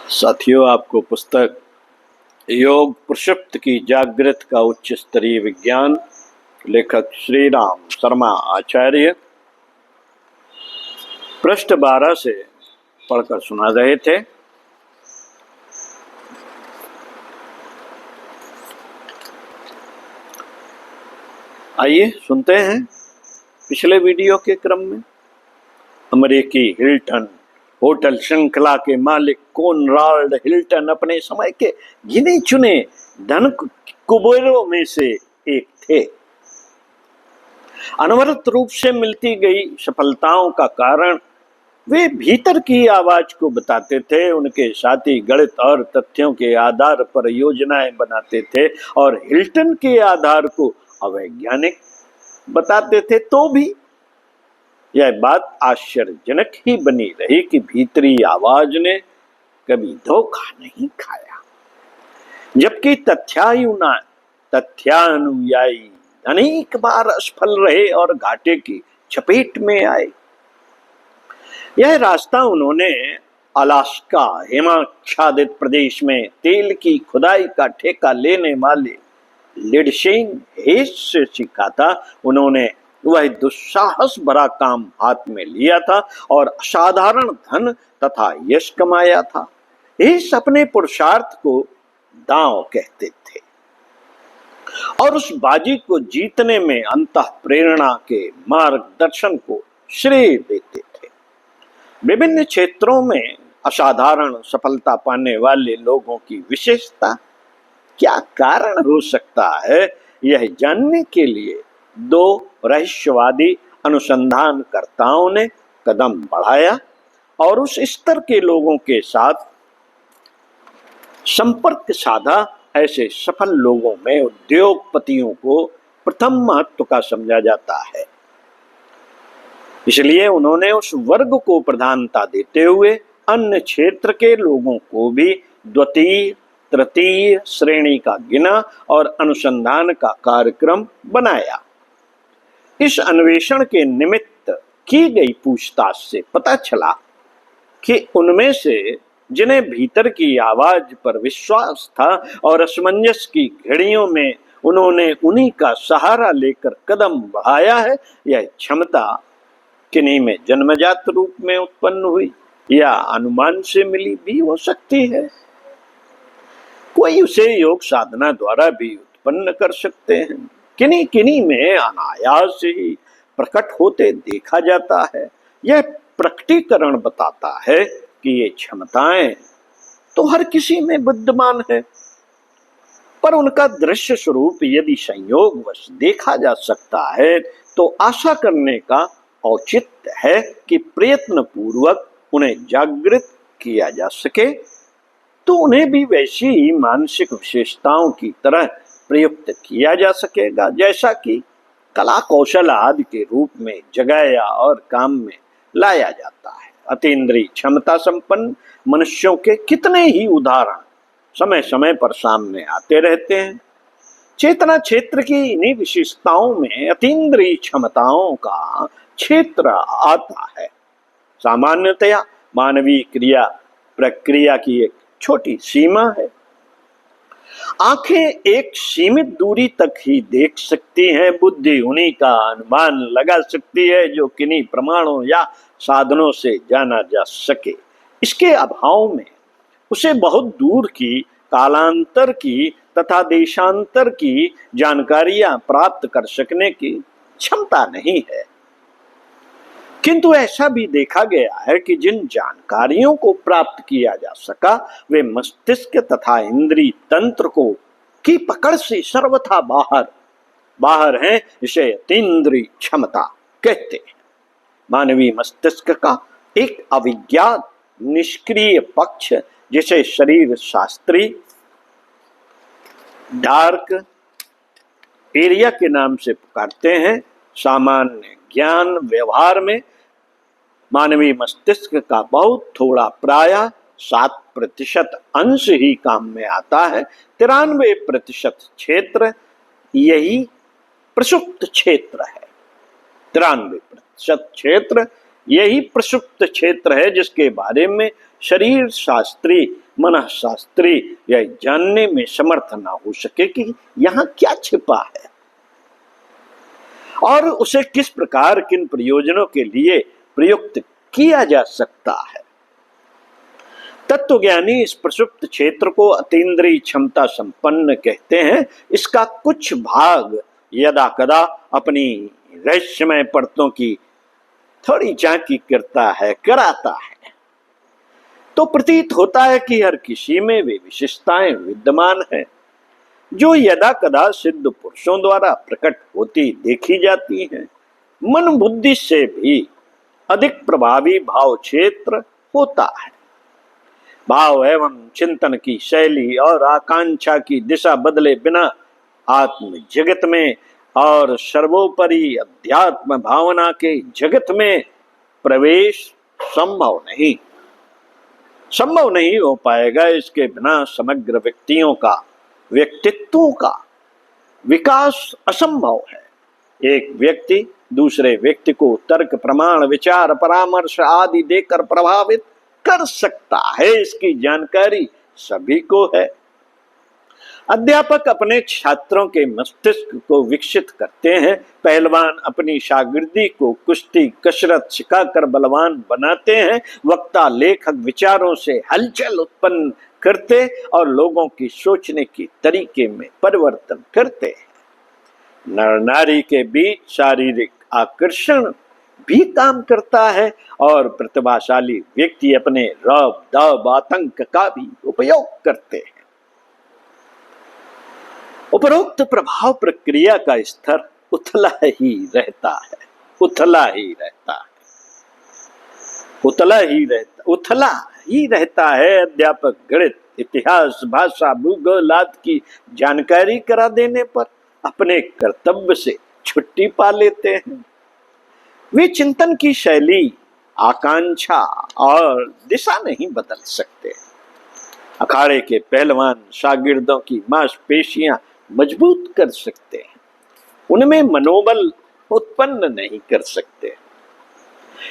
साथियों, आपको पुस्तक योग प्रक्षिप्त की जागृत का उच्च स्तरीय विज्ञान, लेखक श्री राम शर्मा आचार्य, पृष्ठ 12 से पढ़कर सुना रहे थे। आइए सुनते हैं। पिछले वीडियो के क्रम में अमेरिकी हिल्टन होटल श्रृंखला के मालिक कोनराड हिल्टन अपने समय के गिने चुने धन कुबेरों में से एक थे। अनवरत रूप से मिलती गई सफलताओं का कारण वे भीतर की आवाज को बताते थे। उनके साथी गणित और तथ्यों के आधार पर योजनाएं बनाते थे और हिल्टन के आधार को अवैज्ञानिक बताते थे। तो भी यह बात आश्चर्यजनक ही बनी रही कि भीतरी आवाज ने कभी धोखा नहीं खाया, जबकि तथ्यानुयायी अनेक बार असफल रहे और घाटे की चपेट में आए। यह रास्ता उन्होंने अलास्का हिमाच्छादित प्रदेश में तेल की खुदाई का ठेका लेने वाले लिडशेन हेस से सीखा था। उन्होंने वह दुस्साहस भरा काम हाथ में लिया था और असाधारण धन तथा यश कमाया था। हेस अपने पुरुषार्थ को दांव कहते थे और उस बाजी को जीतने में अंतः प्रेरणा के मार्गदर्शन को श्रेय देते थे। विभिन्न क्षेत्रों में असाधारण सफलता पाने वाले लोगों की विशेषता क्या कारण हो सकता है, यह जानने के लिए दो रहस्यवादी अनुसंधानकर्ताओं ने कदम बढ़ाया और उस स्तर के लोगों के साथ संपर्क साधा। ऐसे सफल लोगों में उद्योगपतियों को प्रथम महत्व का समझा जाता है, इसलिए उन्होंने उस वर्ग को प्रधानता देते हुए अन्य क्षेत्र के लोगों को भी द्वितीय तृतीय श्रेणी का गिना और अनुसंधान का कार्यक्रम बनाया। इस अन्वेषण के निमित्त की गई पूछताछ से पता चला कि उनमें से जिन्हें भीतर की आवाज पर विश्वास था और असमंजस की घड़ियों में उन्होंने उन्हीं का सहारा लेकर कदम बढ़ाया है, यह क्षमता किन्हीं में जन्मजात रूप में उत्पन्न हुई या अनुमान से मिली भी हो सकती है। कोई उसे योग साधना द्वारा भी उत्पन्न कर सकते हैं। किन्हीं किन्हीं में अनायास ही प्रकट होते देखा जाता है। यह प्रकटीकरण बताता है कि ये क्षमताएं तो हर किसी में विद्यमान है, पर उनका दृश्य स्वरूप यदि संयोगवश देखा जा सकता है तो आशा करने का औचित्य है कि प्रयत्न पूर्वक उन्हें जागृत किया जा सके तो उन्हें भी वैसी ही मानसिक विशेषताओं की तरह प्रयुक्त किया जा सकेगा जैसा कि कला कौशल आदि के रूप में जगाया और काम में लाया जाता है। अतीन्द्रिय क्षमता संपन्न मनुष्यों के कितने ही उदाहरण समय समय पर सामने आते रहते हैं। चेतना क्षेत्र की इन्हीं विशेषताओं में अतीन्द्रिय क्षमताओं का क्षेत्र आता है। सामान्यतया मानवीय क्रिया प्रक्रिया की एक छोटी सीमा है। आंखें एक सीमित दूरी तक ही देख सकती हैं। बुद्धि उन्हीं का अनुमान लगा सकती है जो किन्हीं प्रमाणों या साधनों से जाना जा सके। इसके अभाव में उसे बहुत दूर की, कालांतर की तथा देशांतर की जानकारियां प्राप्त कर सकने की क्षमता नहीं है। किंतु ऐसा भी देखा गया है कि जिन जानकारियों को प्राप्त किया जा सका वे मस्तिष्क तथा इंद्रिय तंत्र को की पकड़ से सर्वथा बाहर हैं। इसे अतीन्द्रिय क्षमता कहते हैं। मानवीय मस्तिष्क का एक अविज्ञात निष्क्रिय पक्ष, जिसे शरीर शास्त्री डार्क एरिया के नाम से पुकारते हैं, सामान्य ज्ञान व्यवहार में मानवीय मस्तिष्क का बहुत थोड़ा प्रायः 7% अंश ही काम में आता है। 93% क्षेत्र यही प्रसुप्त क्षेत्र है। 93% क्षेत्र यही प्रसुप्त क्षेत्र है जिसके बारे में शरीर शास्त्री, मनःशास्त्री यह जानने में समर्थ ना हो सके कि यहाँ क्या छिपा है और उसे किस प्रकार किन प्रयोजनों के लिए प्रयुक्त किया जा सकता है। तत्वज्ञानी इस प्रसुप्त क्षेत्र को अतीन्द्रिय क्षमता संपन्न कहते हैं। इसका कुछ भाग यदा कदा अपनी रहस्यमय परतों की थोड़ी झांकी करता है, कराता है, तो प्रतीत होता है कि हर किसी में वे विशेषताएं विद्यमान हैं जो यदा कदा सिद्ध पुरुषों द्वारा प्रकट होती देखी जाती हैं। मन बुद्धि से भी अधिक प्रभावी भाव क्षेत्र होता है। भाव एवं चिंतन की शैली और आकांक्षा की दिशा बदले बिना आत्म जगत में और सर्वोपरि अध्यात्म भावना के जगत में प्रवेश संभव नहीं हो पाएगा। इसके बिना समग्र व्यक्तित्वों का विकास असंभव है। एक व्यक्ति दूसरे व्यक्ति को तर्क, प्रमाण, विचार, परामर्श आदि देकर प्रभावित कर सकता है, इसकी जानकारी सभी को है। अध्यापक अपने छात्रों के मस्तिष्क को विकसित करते हैं। पहलवान अपनी शागिर्दी को कुश्ती, कसरत सिखाकर बलवान बनाते हैं। वक्ता, लेखक विचारों से हलचल उत्पन्न करते और लोगों की सोचने के तरीके में परिवर्तन करते हैं। नर नारी के बीच शारीरिक आकर्षण भी काम करता है और प्रतिभाशाली व्यक्ति अपने रौब, दौब, आतंक का भी उपयोग करते हैं। उपरोक्त प्रभाव प्रक्रिया का स्तर उथला ही रहता है। अध्यापक गणित, इतिहास, भाषा, भूगोल आदि की जानकारी करा देने पर अपने कर्तव्य से छुट्टी पा लेते हैं। वे चिंतन की शैली, आकांक्षा और दिशा नहीं बदल सकते। अखाड़े के पहलवान शागिर्दों की मांसपेशियां मजबूत कर सकते हैं, उनमें मनोबल उत्पन्न नहीं कर सकते।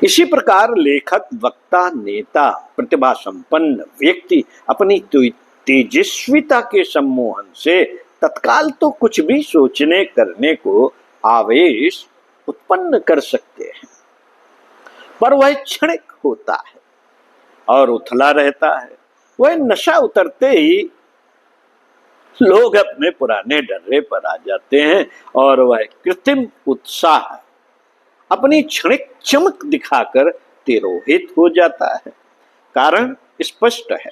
इसी प्रकार लेखक, वक्ता, नेता, प्रतिभा संपन्न व्यक्ति अपनी तेजस्विता के सम्मोहन से तत्काल तो कुछ भी सोचने करने को आवेश उत्पन्न कर सकते हैं, पर वह क्षणिक होता है और उथला रहता है। वह नशा उतरते ही लोग अपने पुराने डर्रे पर आ जाते हैं और वह कृत्रिम उत्साह अपनी क्षणिक चमक दिखाकर तिरोहित हो जाता है। कारण स्पष्ट है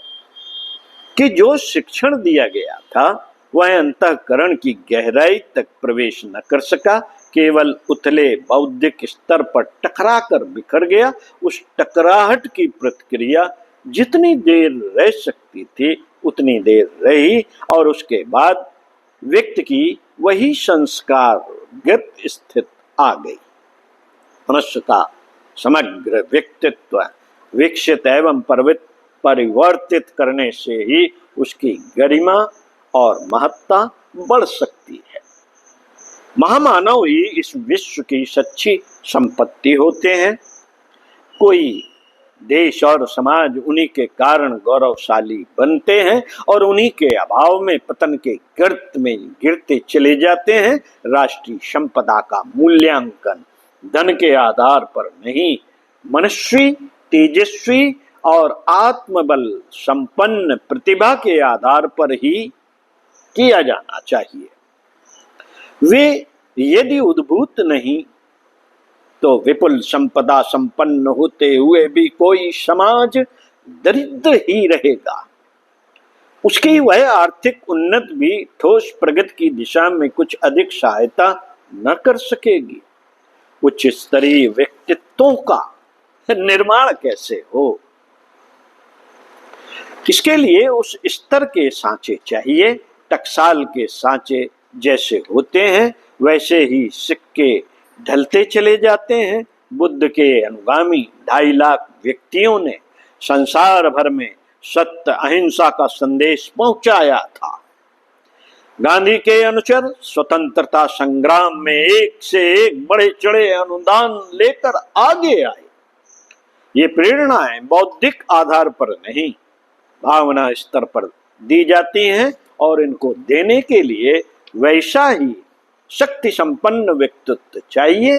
कि जो शिक्षण दिया गया था वह अंतःकरण की गहराई तक प्रवेश न कर सका, केवल उथले बौद्धिक स्तर पर टकरा कर बिखर गया। उस टकराहट की प्रतिक्रिया जितनी देर रह सकती थी उतनी देर रही और उसके बाद व्यक्ति की वही संस्कारगत स्थिति आ गई। मनुष्य का समग्र व्यक्तित्व विकसित एवं परिवर्तित करने से ही उसकी गरिमा और महत्ता बढ़ सकती है। महामानव ही इस विश्व की सच्ची संपत्ति होते हैं। कोई देश और समाज उन्हीं के कारण गौरवशाली बनते हैं और उन्हीं के अभाव में पतन के गर्त में गिरते चले जाते हैं। राष्ट्रीय संपदा का मूल्यांकन धन के आधार पर नहीं, मनुष्य तेजस्वी और आत्मबल संपन्न प्रतिभा के आधार पर ही किया जाना चाहिए। वे यदि उद्भूत नहीं तो विपुल संपदा संपन्न होते हुए भी कोई समाज दरिद्र ही रहेगा। उसकी वह आर्थिक उन्नति भी ठोस प्रगति की दिशा में कुछ अधिक सहायता न कर सकेगी। उच्च स्तरीय व्यक्तित्वों का निर्माण कैसे हो, इसके लिए उस स्तर के सांचे चाहिए। टकसाल के सांचे जैसे होते हैं वैसे ही सिक्के ढलते चले जाते हैं। बुद्ध के अनुगामी 2.5 लाख व्यक्तियों ने संसार भर में सत्य, अहिंसा का संदेश पहुंचाया था। गांधी के अनुचर स्वतंत्रता संग्राम में एक से एक बड़े चढ़े अनुदान लेकर आगे आए। ये प्रेरणाएं बौद्धिक आधार पर नहीं, भावना स्तर पर दी जाती हैं और इनको देने के लिए वैसा ही शक्ति संपन्न व्यक्तित्व चाहिए